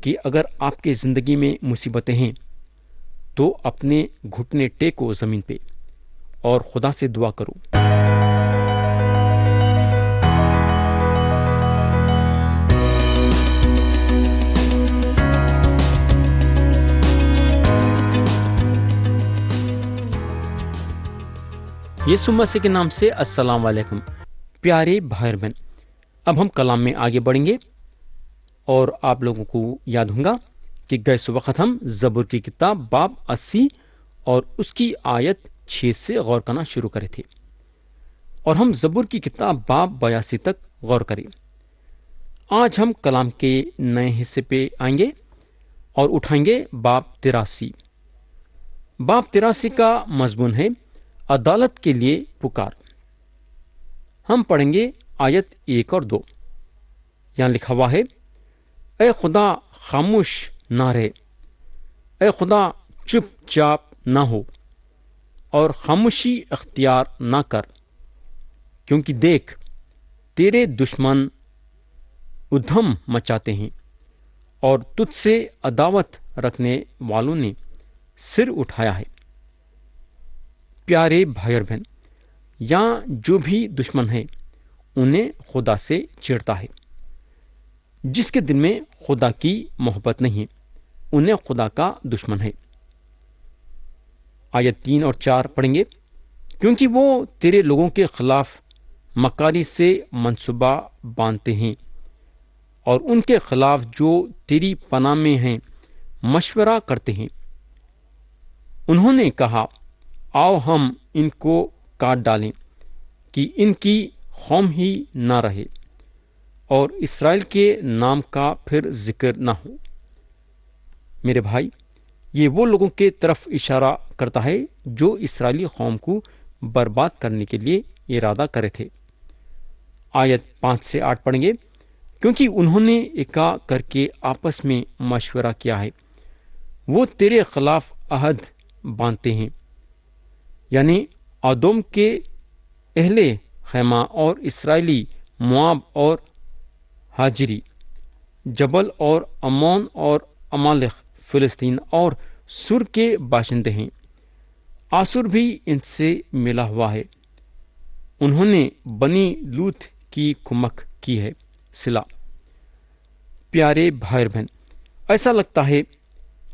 کہ اگر آپ کی زندگی میں مصیبتیں ہیں تو اپنے گھٹنے ٹیکو زمین پہ اور خدا سے دعا کرو۔ یسوع مسیح کے نام سے السلام علیکم پیارے بھائی اور بہن، اب ہم کلام میں آگے بڑھیں گے اور آپ لوگوں کو یاد ہوگا کہ گئے وقت ہم زبور کی کتاب باب 80 اور اس کی آیت 6 سے غور کرنا شروع کرے تھے، اور ہم زبور کی کتاب باب 82 تک غور کریں۔ آج ہم کلام کے نئے حصے پہ آئیں گے اور اٹھائیں گے باب 83۔ باب 83 کا مضمون ہے عدالت کے لیے پکار۔ ہم پڑھیں گے آیت 1 اور 2۔ یہاں لکھا ہوا ہے، اے خدا خاموش نہ رہے، اے خدا چپ چاپ نہ ہو اور خاموشی اختیار نہ کر، کیونکہ دیکھ تیرے دشمن ادھم مچاتے ہیں اور تجھ سے عداوت رکھنے والوں نے سر اٹھایا ہے۔ پیارے بھائی اور بہن، یہاں جو بھی دشمن ہے انہیں خدا سے چڑھتا ہے۔ جس کے دل میں خدا کی محبت نہیں ہے انہیں خدا کا دشمن ہے۔ آیت 3 اور 4 پڑھیں گے، کیونکہ وہ تیرے لوگوں کے خلاف مکاری سے منصوبہ باندھتے ہیں اور ان کے خلاف جو تیری پناہ میں ہیں مشورہ کرتے ہیں۔ انہوں نے کہا، آؤ ہم ان کو کاٹ ڈالیں کہ ان کی قوم ہی نہ رہے اور اسرائیل کے نام کا پھر ذکر نہ ہو۔ میرے بھائی، یہ وہ لوگوں کے طرف اشارہ کرتا ہے جو اسرائیلی قوم کو برباد کرنے کے لیے ارادہ کرے تھے۔ آیت 5 سے 8 پڑھیں گے، کیونکہ انہوں نے اکا کر کے آپس میں مشورہ کیا ہے، وہ تیرے خلاف عہد باندھتے ہیں، یعنی ادوم کے اہل خیمہ اور اسرائیلی، مواب اور ہاجری، جبل اور امون اور امالق، فلسطین اور سر کے باشندے ہیں۔ آسر بھی ان سے ملا ہوا ہے، انہوں نے بنی لوط کی کمک کی ہے۔ صلا۔ پیارے بھائی بہن، ایسا لگتا ہے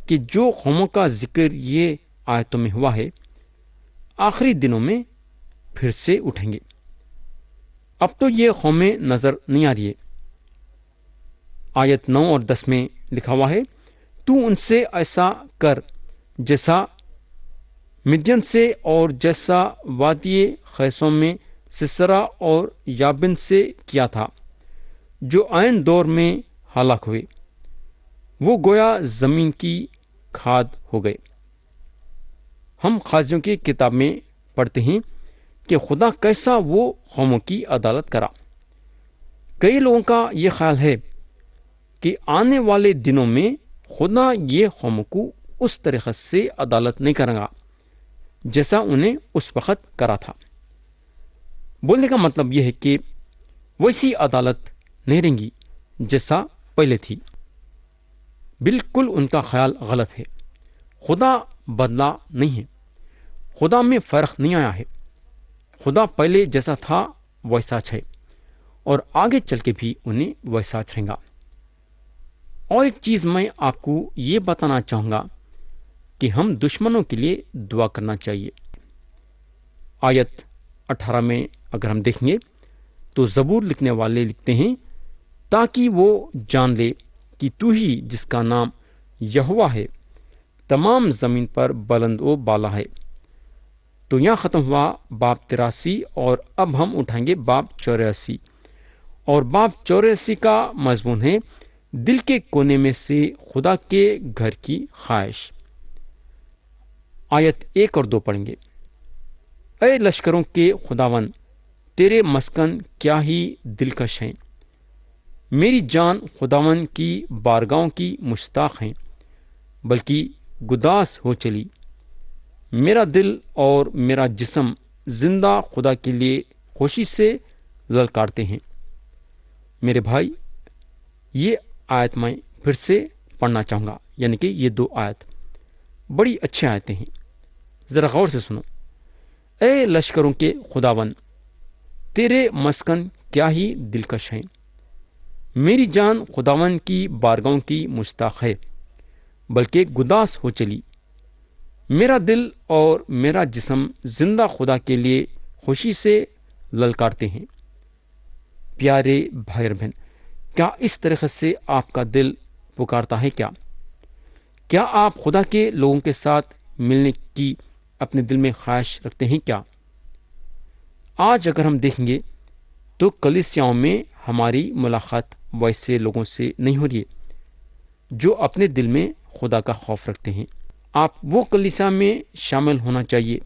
کہ جو قوموں کا ذکر یہ آیتوں میں ہوا ہے آخری دنوں میں پھر سے اٹھیں گے۔ اب تو یہ قومیں نظر نہیں آ رہی ہے۔ آیت 9 اور 10 میں لکھا ہوا ہے، تو ان سے ایسا کر جیسا مدین سے اور جیسا وادی خیسوں میں سسرا اور یابن سے کیا تھا، جو عین دور میں ہلاک ہوئے، وہ گویا زمین کی کھاد ہو گئے۔ ہم قاضیوں کی کتاب میں پڑھتے ہیں کہ خدا کیسا وہ قوموں کی عدالت کرا۔ کئی لوگوں کا یہ خیال ہے کہ آنے والے دنوں میں خدا یہ قوموں کو اس طریقے سے عدالت نہیں کرے گا جیسا انہیں اس وقت کرا تھا۔ بولنے کا مطلب یہ ہے کہ ویسی عدالت نہیں رہیں گی جیسا پہلے تھی۔ بالکل ان کا خیال غلط ہے۔ خدا بدلا نہیں ہے، خدا میں فرق نہیں آیا ہے۔ خدا پہلے جیسا تھا ویسا ہے اور آگے چل کے بھی انہیں ویسا رہے گا۔ اور ایک چیز میں آپ کو یہ بتانا چاہوں گا کہ ہم دشمنوں کے لیے دعا کرنا چاہیے۔ آیت 18 میں اگر ہم دیکھیں گے تو زبور لکھنے والے لکھتے ہیں، تاکہ وہ جان لے کہ تو ہی جس کا نام یہوہ ہے تمام زمین پر بلند و بالا ہے۔ تو یہاں ختم ہوا باب 83 اور اب ہم اٹھائیں گے باب 84، اور باب 84 کا مضمون ہے دل کے کونے میں سے خدا کے گھر کی خواہش۔ آیت 1 اور 2 پڑھیں گے، اے لشکروں کے خداون، تیرے مسکن کیا ہی دلکش ہیں، میری جان خداون کی بارگاہوں کی مشتاق ہیں، بلکہ گداس ہو چلی۔ میرا دل اور میرا جسم زندہ خدا کے لیے خوشی سے للکارتے ہیں۔ میرے بھائی، یہ آیت میں پھر سے پڑھنا چاہوں گا، یعنی کہ یہ 2 آیت بڑی اچھی آیتیں ہیں، ذرا غور سے سنو۔ اے لشکروں کے خداون، تیرے مسکن کیا ہی دلکش ہیں، میری جان خداون کی بارگاہوں کی مشتاق ہے، بلکہ گداس ہو چلی۔ میرا دل اور میرا جسم زندہ خدا کے لیے خوشی سے للکارتے ہیں۔ پیارے بھائی اور بہن، کیا اس طریقے سے آپ کا دل پکارتا ہے؟ کیا آپ خدا کے لوگوں کے ساتھ ملنے کی اپنے دل میں خواہش رکھتے ہیں کیا؟ آج اگر ہم دیکھیں گے تو کلیسیاؤں میں ہماری ملاقات ویسے لوگوں سے نہیں ہو رہی ہے جو اپنے دل میں خدا کا خوف رکھتے ہیں۔ آپ وہ کلیسیا میں شامل ہونا چاہیے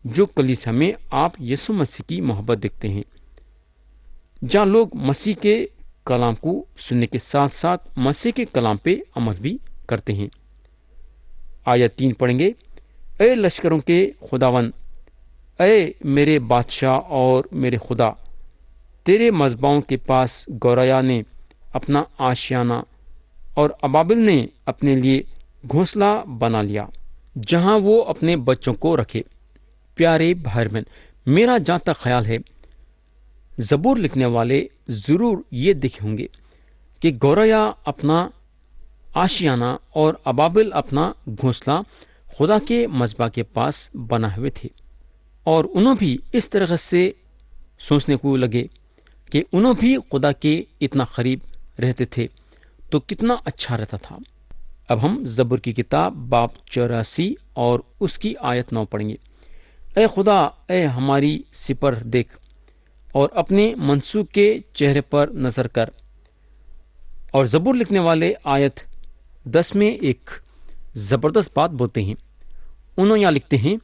جو کلیسیا میں آپ یسوع مسیح کی محبت دیکھتے ہیں، جہاں لوگ مسیح کے کلام کو سننے کے ساتھ ساتھ مسیح کے کلام پہ عمل بھی کرتے ہیں۔ آیت 3 پڑھیں گے۔ اے لشکروں کے خداون، اے میرے بادشاہ اور میرے خدا، تیرے مذبحوں کے پاس گوریا نے اپنا آشیانہ اور ابابل نے اپنے لیے گھونسلہ بنا لیا جہاں وہ اپنے بچوں کو رکھے۔ پیارے بھائی بہن، میرا جہاں تک خیال ہے زبور لکھنے والے ضرور یہ دیکھے ہوں گے کہ گوریا اپنا آشیانہ اور ابابل اپنا گھونسلہ خدا کے مذبح کے پاس بنا ہوئے تھے، اور انہوں بھی اس طرح سے سوچنے کو لگے کہ انہوں بھی خدا کے اتنا قریب رہتے تھے تو کتنا اچھا رہتا تھا۔ اب ہم زبور کی کتاب باب 84 اور اس کی آیت 9 پڑھیں گے۔ اے خدا، اے ہماری سپر دیکھ اور اپنے منسوخ کے چہرے پر نظر کر۔ اور زبور لکھنے والے آیت 10 میں ایک زبردست بات بولتے ہیں۔ انہوں یہاں لکھتے ہیں،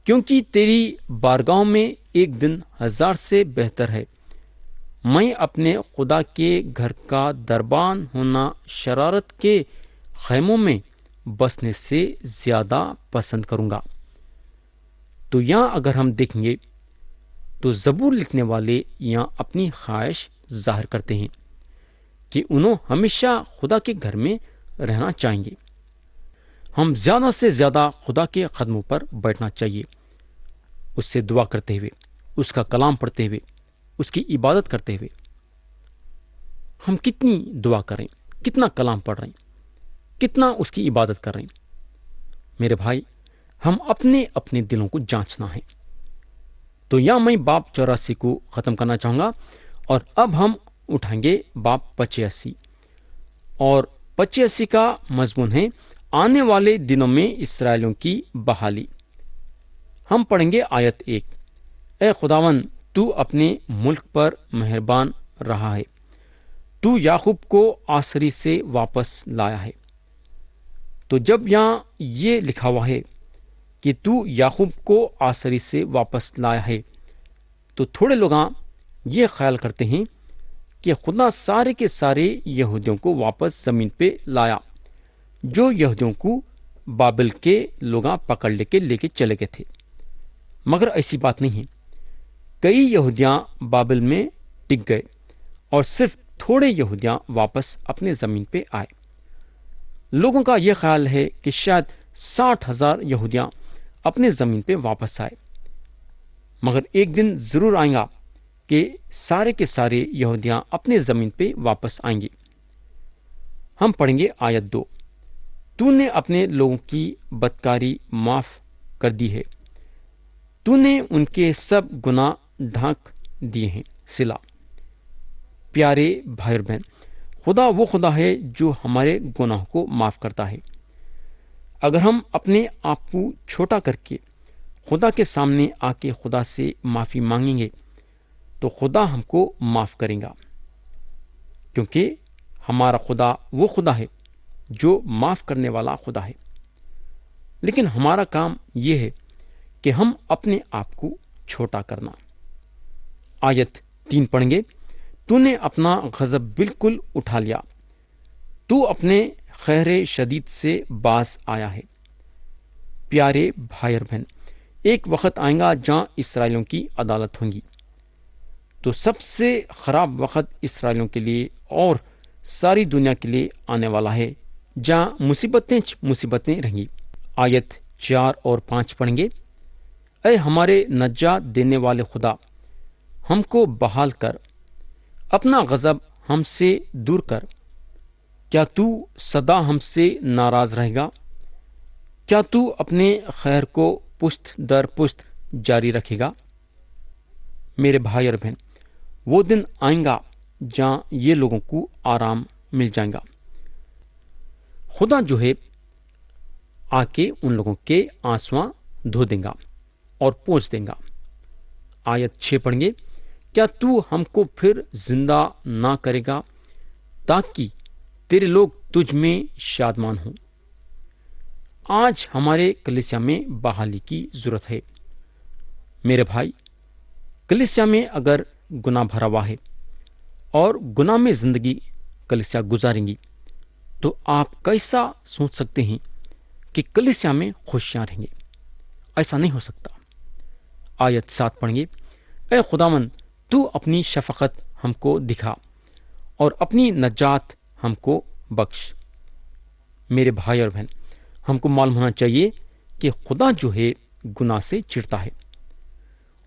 کیونکہ تیری بارگاہوں میں ایک دن 1000 سے بہتر ہے، میں اپنے خدا کے گھر کا دربان ہونا شرارت کے خیموں میں بسنے سے زیادہ پسند کروں گا۔ تو یہاں اگر ہم دیکھیں گے تو زبور لکھنے والے یہاں اپنی خواہش ظاہر کرتے ہیں کہ انہوں ہمیشہ خدا کے گھر میں رہنا چاہیں گے۔ ہم زیادہ سے زیادہ خدا کے قدموں پر بیٹھنا چاہیے، اس سے دعا کرتے ہوئے، اس کا کلام پڑھتے ہوئے، اس کی عبادت کرتے ہوئے۔ ہم کتنی دعا کریں، کتنا کلام پڑھ رہے ہیں، کتنا اس کی عبادت کر رہے ہیں۔ میرے بھائی، ہم اپنے اپنے دلوں کو جانچنا ہے۔ تو یہاں میں باب 84 کو ختم کرنا چاہوں گا، اور اب ہم اٹھائیں گے باب 85، اور 85 کا مضمون ہے آنے والے دنوں میں اسرائیلیوں کی بحالی۔ ہم پڑھیں گے آیت 1۔ اے خداون، تو اپنے ملک پر مہربان رہا ہے، تو یعقوب کو آسری سے واپس لایا ہے۔ تو جب یہاں یہ لکھا ہوا ہے کہ تو یعقوب کو آسری سے واپس لایا ہے، تو تھوڑے لوگ یہ خیال کرتے ہیں کہ خدا سارے کے سارے یہودیوں کو واپس زمین پہ لایا جو یہودیوں کو بابل کے لوگ پکڑ لے کے چلے گئے تھے، مگر ایسی بات نہیں ہے۔ کئی یہودیاں بابل میں ٹک گئے اور صرف تھوڑے یہودیاں واپس اپنے زمین پہ آئے۔ لوگوں کا یہ خیال ہے کہ شاید 60,000 یہودیاں اپنے زمین پہ واپس آئے، مگر ایک دن ضرور آئیں گا کہ سارے کے سارے یہودیاں اپنے زمین پہ واپس آئیں گے۔ ہم پڑھیں گے آیت 2۔ تو نے اپنے لوگوں کی بدکاری معاف کر دی ہے، تو نے ان کے سب گناہ ڈھانک دیے ہیں۔ صلا۔ پیارے بھائی اور بہن، خدا وہ خدا ہے جو ہمارے گناہوں کو معاف کرتا ہے۔ اگر ہم اپنے آپ کو چھوٹا کر کے خدا کے سامنے آ کے خدا سے معافی مانگیں گے تو خدا ہم کو معاف کرے گا، کیونکہ ہمارا خدا وہ خدا ہے جو معاف کرنے والا خدا ہے۔ لیکن ہمارا کام یہ ہے کہ ہم اپنے آپ کو چھوٹا کرنا۔ آیت 3 پڑھیں گے۔ تو نے اپنا غضب بالکل اٹھا لیا، تو اپنے قہر شدید سے باز آیا ہے۔ پیارے بھائی اور بہن، ایک وقت آئے گا جہاں اسرائیلیوں کی عدالت ہوگی، تو سب سے خراب وقت اسرائیلیوں کے لیے اور ساری دنیا کے لیے آنے والا ہے، جہاں مصیبتیں رہیں گی۔ آیت 4 اور 5 پڑھیں گے۔ اے ہمارے نجات دینے والے خدا، ہم کو بحال کر، اپنا غضب ہم سے دور کر۔ کیا تو سدا ہم سے ناراض رہے گا؟ کیا تو اپنے خیر کو پشت در پشت جاری رکھے گا؟ میرے بھائی اور بہن، وہ دن آئیں گا جہاں یہ لوگوں کو آرام مل جائے گا۔ خدا جو ہے آ کے ان لوگوں کے آنسواں دھو دے گا اور پوچھ دے گا۔ آیت 6 پڑھیں گے۔ کیا تو ہم کو پھر زندہ نہ کرے گا تاکہ تیرے لوگ تجھ میں شادمان ہوں؟ آج ہمارے کلیسیا میں بحالی کی ضرورت ہے۔ میرے بھائی، کلیسیا میں اگر گناہ بھرا ہوا ہے اور گناہ میں زندگی کلیسیا گزاریں گی تو آپ کیسا سوچ سکتے ہیں کہ کلیسیا میں خوشیاں رہیں گے؟ ایسا نہیں ہو سکتا۔ آیت 7 پڑھیں گے۔ اے خداوند، تو اپنی شفقت ہم کو دکھا اور اپنی نجات ہم کو بخش۔ میرے بھائی اور بہن، ہم کو معلوم ہونا چاہیے کہ خدا جو ہے گناہ سے چڑھتا ہے،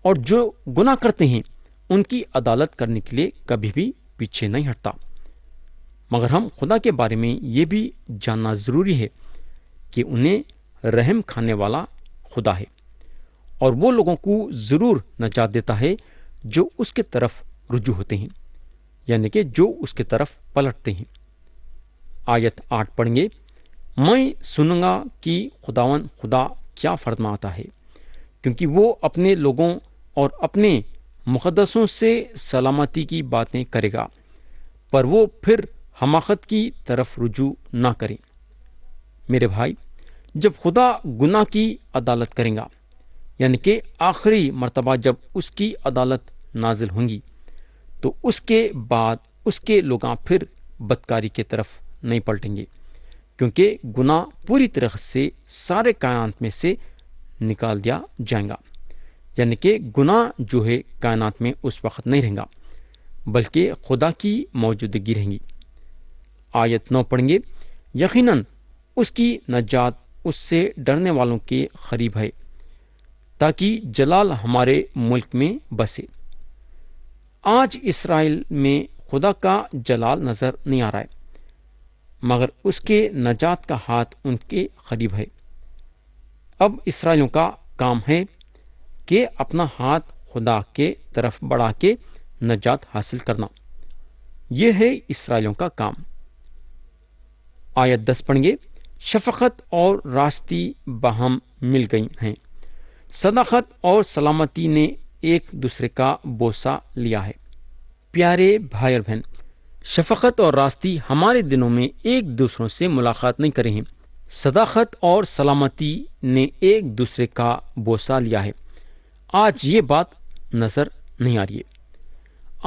اور جو گناہ کرتے ہیں ان کی عدالت کرنے کے لیے کبھی بھی پیچھے نہیں ہٹتا۔ مگر ہم خدا کے بارے میں یہ بھی جاننا ضروری ہے کہ انہیں رحم کھانے والا خدا ہے، اور وہ لوگوں کو ضرور نجات دیتا ہے جو اس کے طرف رجوع ہوتے ہیں، یعنی کہ جو اس کے طرف پلٹتے ہیں۔ آیت 8 پڑھیں گے۔ میں سنوں گا کہ خداوند خدا کیا فرماتا ہے، کیونکہ وہ اپنے لوگوں اور اپنے مقدسوں سے سلامتی کی باتیں کرے گا، پر وہ پھر حماقت کی طرف رجوع نہ کریں۔ میرے بھائی، جب خدا گناہ کی عدالت کرے گا، یعنی کہ آخری مرتبہ جب اس کی عدالت نازل ہوں گی، تو اس کے بعد اس کے لوگاں پھر بدکاری کی طرف نہیں پلٹیں گے، کیونکہ گناہ پوری طرح سے سارے کائنات میں سے نکال دیا جائے گا، یعنی کہ گناہ جو ہے کائنات میں اس وقت نہیں رہے گا، بلکہ خدا کی موجودگی رہیں گی۔ آیت 9 پڑھیں گے۔ یقیناً اس کی نجات اس سے ڈرنے والوں کے قریب ہے، تاکہ جلال ہمارے ملک میں بسے۔ آج اسرائیل میں خدا کا جلال نظر نہیں آ رہا ہے، مگر اس کے نجات کا ہاتھ ان کے قریب ہے۔ اب اسرائیلیوں کا کام ہے کہ اپنا ہاتھ خدا کے طرف بڑھا کے نجات حاصل کرنا۔ یہ ہے اسرائیلیوں کا کام۔ آیت 10 پڑھیں گے۔ شفقت اور راستی باہم مل گئی ہیں، صداقت اور سلامتی نے ایک دوسرے کا بوسہ لیا ہے۔ پیارے بھائی اور بہن، شفقت اور راستی ہمارے دنوں میں ایک دوسروں سے ملاقات نہیں کرے ہیں، صداقت اور سلامتی نے ایک دوسرے کا بوسہ لیا ہے۔ آج یہ بات نظر نہیں آ رہی ہے۔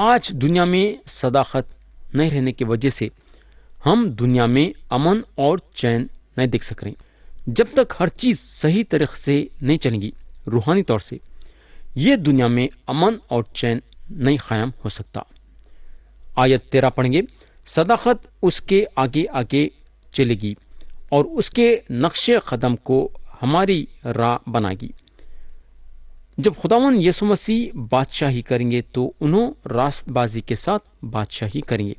آج دنیا میں صداقت نہیں رہنے کی وجہ سے ہم دنیا میں امن اور چین نہیں دیکھ سک رہے۔ جب تک ہر چیز صحیح طریقے سے نہیں چلے گی روحانی طور سے، یہ دنیا میں امن اور چین نہیں قائم ہو سکتا۔ آیت 13 پڑھیں گے۔ صداقت اس کے آگے آگے چلے گی اور اس کے نقش قدم کو ہماری راہ بنائے گی۔ جب خداوند یسوع مسیح بادشاہی کریں گے تو انہوں راست بازی کے ساتھ بادشاہی کریں گے۔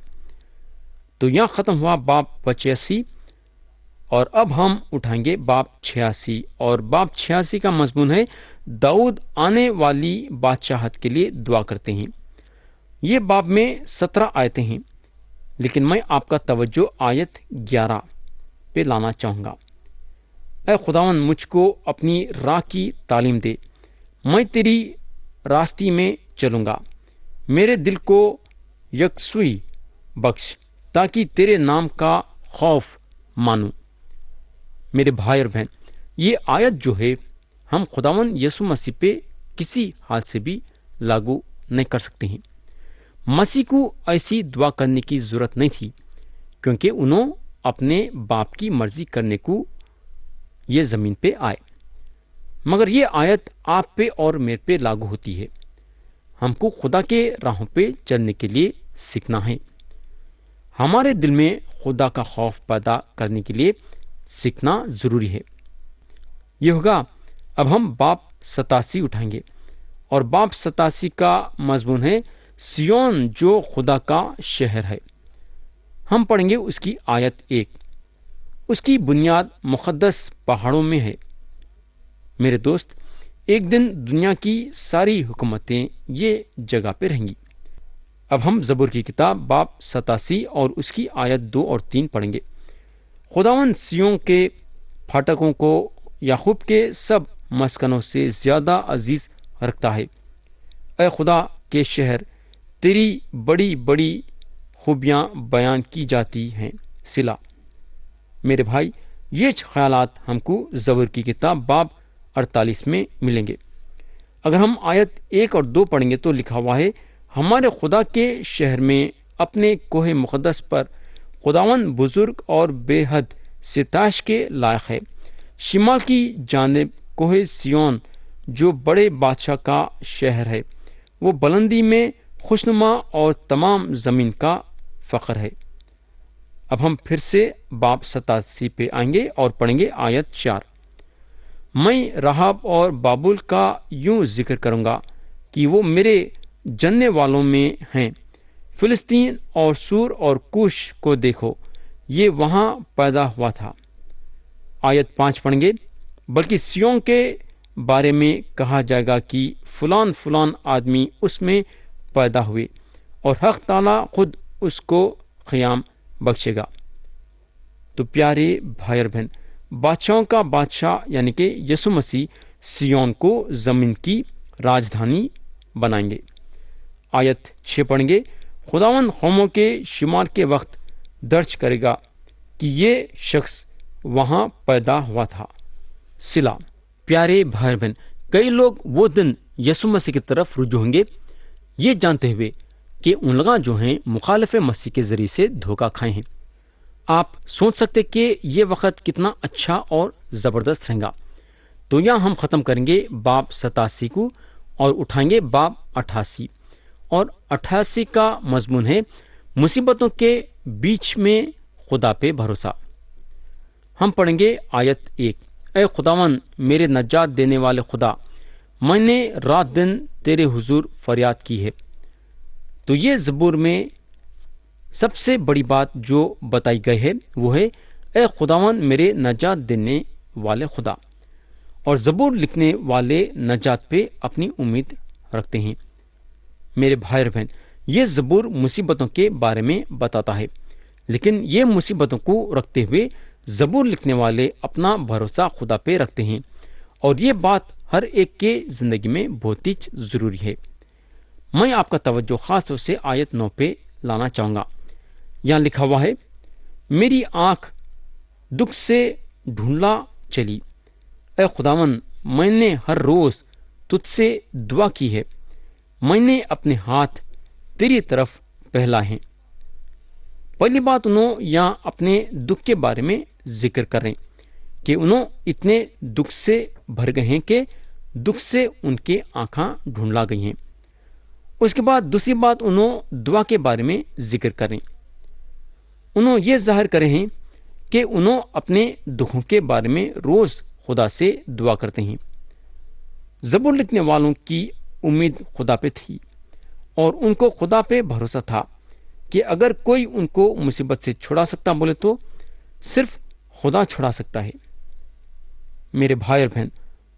تو یہاں ختم ہوا باب 85، اور اب ہم اٹھائیں گے باب 86، اور باب 86 کا مضمون ہے داؤد آنے والی بادشاہت کے لیے دعا کرتے ہیں۔ یہ باب میں 17 آیتیں ہیں، لیکن میں آپ کا توجہ آیت 11 پہ لانا چاہوں گا۔ اے خداوند، مجھ کو اپنی راہ کی تعلیم دے، میں تیری راستی میں چلوں گا۔ میرے دل کو یکسوئی بخش تاکہ تیرے نام کا خوف مانوں۔ میرے بھائی اور بہن، یہ آیت جو ہے ہم خداوند یسوع مسیح پہ کسی حال سے بھی لاگو نہیں کر سکتے ہیں۔ مسیح کو ایسی دعا کرنے کی ضرورت نہیں تھی، کیونکہ انہوں اپنے باپ کی مرضی کرنے کو یہ زمین پہ آئے، مگر یہ آیت آپ پہ اور میرے پہ لاگو ہوتی ہے۔ ہم کو خدا کے راہوں پہ چلنے کے لیے سیکھنا ہے۔ ہمارے دل میں خدا کا خوف پیدا کرنے کے لیے سیکھنا ضروری ہے۔ یہ ہوگا اب ہم باب 87 اٹھائیں گے، اور باب 87 کا مضمون ہے سیون جو خدا کا شہر ہے۔ ہم پڑھیں گے اس کی آیت 1۔ اس کی بنیاد مقدس پہاڑوں میں ہے۔ میرے دوست، ایک دن دنیا کی ساری حکومتیں یہ جگہ پہ رہیں گی۔ اب ہم زبور کی کتاب باب 87 اور اس کی آیت 2 اور 3 پڑھیں گے۔ خداوند سیون کے پھاٹکوں کو یعقوب کے سب مسکنوں سے زیادہ عزیز رکھتا ہے۔ اے خدا کے شہر، تیری بڑی بڑی خوبیاں بیان کی جاتی ہیں۔ صلہ۔ میرے بھائی، یہ خیالات ہم کو زبور کی کتاب باب 48 میں ملیں گے۔ اگر ہم آیت 1 اور 2 پڑھیں گے تو لکھا ہوا ہے، ہمارے خدا کے شہر میں اپنے کوہ مقدس پر خداوند بزرگ اور بے حد ستائش کے لائق ہے۔ شمال کی جانب کوہ سیون جو بڑے بادشاہ کا شہر ہے، وہ بلندی میں خوشنما اور تمام زمین کا فخر ہے۔ اب ہم پھر سے باب 87 پہ آئیں گے اور پڑھیں گے آیت 4۔ میں رہاب اور بابل کا یوں ذکر کروں گا کہ وہ میرے جننے والوں میں ہیں۔ فلسطین اور سور اور کوش کو دیکھو، یہ وہاں پیدا ہوا تھا۔ آیت 5 پڑھیں گے، بلکہ سیون کے بارے میں کہا جائے گا کہ فلان فلان آدمی اس میں پیدا ہوئے، اور حق تعالیٰ خود اس کو قیام بخشے گا۔ تو پیارے بھائی اور بہن، بادشاہوں کا بادشاہ یعنی کہ یسوع مسیح سیون کو زمین کی راجدھانی بنائیں گے۔ آیت 6 پڑھیں گے، خداوند قوموں کے شمار کے وقت درج کرے گا کہ یہ شخص وہاں پیدا ہوا تھا۔ صلہ۔ پیارے بھائی بہن، کئی لوگ وہ دن یسوع مسیح کی طرف رجوع ہوں گے، یہ جانتے ہوئے کہ ان لوگ جو ہیں مخالف مسیح کے ذریعے سے دھوکہ کھائے ہیں۔ آپ سوچ سکتے کہ یہ وقت کتنا اچھا اور زبردست رہے گا۔ تو یہاں ہم ختم کریں گے باب 87 کو اور اٹھائیں گے باب 88، اور 88 کا مضمون ہے مصیبتوں کے بیچ میں خدا پہ بھروسہ۔ ہم پڑھیں گے آیت 1۔ اے خداوند میرے نجات دینے والے خدا، میں نے رات دن تیرے حضور فریاد کی ہے۔ تو یہ زبور میں سب سے بڑی بات جو بتائی گئی ہے وہ ہے اے خداوند میرے نجات دینے والے خدا، اور زبور لکھنے والے نجات پہ اپنی امید رکھتے ہیں۔ میرے بھائی اور بہن، یہ زبور مصیبتوں کے بارے میں بتاتا ہے، لیکن یہ مصیبتوں کو رکھتے ہوئے زبور لکھنے والے اپنا بھروسہ خدا پہ رکھتے ہیں، اور یہ بات ہر ایک کے زندگی میں بہت ہی ضروری ہے۔ میں آپ کا توجہ خاص طور سے آیت 9 پہ لانا چاہوں گا۔ یہاں لکھا ہوا ہے، میری آنکھ دکھ سے ڈھونڈلا چلی، اے خداوند میں نے ہر روز تجھ سے دعا کی ہے، میں نے اپنے ہاتھ تیری طرف پھیلائے ہیں۔ پہلی بات انہوں یہاں اپنے دکھ کے بارے میں ذکر کر رہے ہیں کہ انہوں اتنے دکھ سے بھر گئے ہیں کہ دکھ سے ان کے آنکھاں ڈھونڈلا گئی ہیں۔ اس کے بعد دوسری بات انہوں دعا کے بارے میں ذکر کریں، انہوں یہ ظاہر کرے ہیں کہ انہوں اپنے دکھوں کے بارے میں روز خدا سے دعا کرتے ہیں۔ زبور لکھنے والوں کی امید خدا پہ تھی، اور ان کو خدا پہ بھروسہ تھا کہ اگر کوئی ان کو مصیبت سے چھڑا سکتا بولے تو صرف خدا چھڑا سکتا ہے۔ میرے بھائی اور بہن،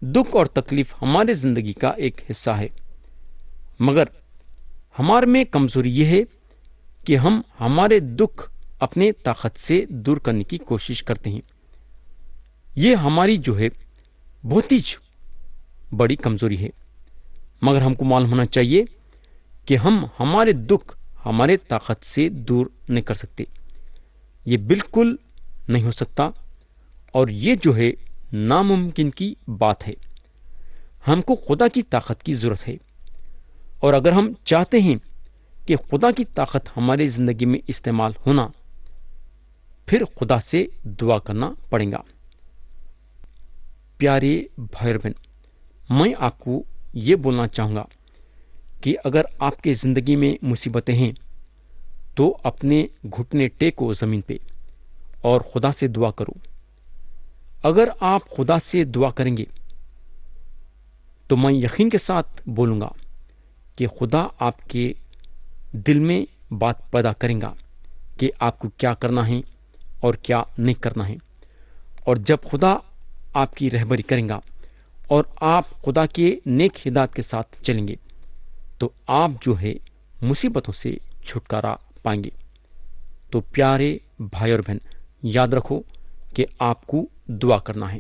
دکھ اور تکلیف ہمارے زندگی کا ایک حصہ ہے، مگر ہمارے میں کمزوری یہ ہے کہ ہم ہمارے دکھ اپنے طاقت سے دور کرنے کی کوشش کرتے ہیں۔ یہ ہماری جو ہے بہت ہی بڑی کمزوری ہے، مگر ہم کو معلوم ہونا چاہیے کہ ہم ہمارے دکھ ہمارے طاقت سے دور نہیں کر سکتے، یہ بالکل نہیں ہو سکتا، اور یہ جو ہے ناممکن کی بات ہے۔ ہم کو خدا کی طاقت کی ضرورت ہے، اور اگر ہم چاہتے ہیں کہ خدا کی طاقت ہماری زندگی میں استعمال ہونا، پھر خدا سے دعا کرنا پڑے گا۔ پیارے بھائی اور بہن، میں آپ کو یہ بولنا چاہوں گا کہ اگر آپ کے زندگی میں مصیبتیں ہیں تو اپنے گھٹنے ٹیکو زمین پہ اور خدا سے دعا کرو۔ اگر آپ خدا سے دعا کریں گے تو میں یقین کے ساتھ بولوں گا کہ خدا آپ کے دل میں بات پیدا کرے گا کہ آپ کو کیا کرنا ہے اور کیا نہیں کرنا ہے۔ اور جب خدا آپ کی رہبری کرے گا اور آپ خدا کے نیک ہدایت کے ساتھ چلیں گے تو آپ جو ہے مصیبتوں سے چھٹکارا پائیں گے۔ تو پیارے بھائی اور بہن، یاد رکھو کہ آپ کو دعا کرنا ہے۔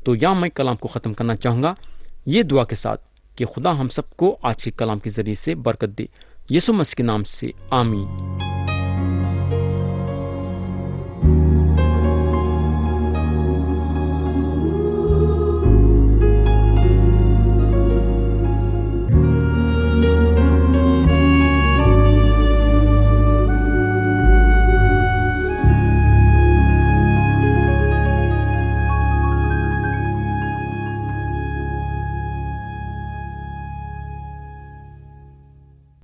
تو یہاں میں کلام کو ختم کرنا چاہوں گا یہ دعا کے ساتھ کہ خدا ہم سب کو آج کے کلام کے ذریعے سے برکت دے، یسوع مسیح کے نام سے آمین۔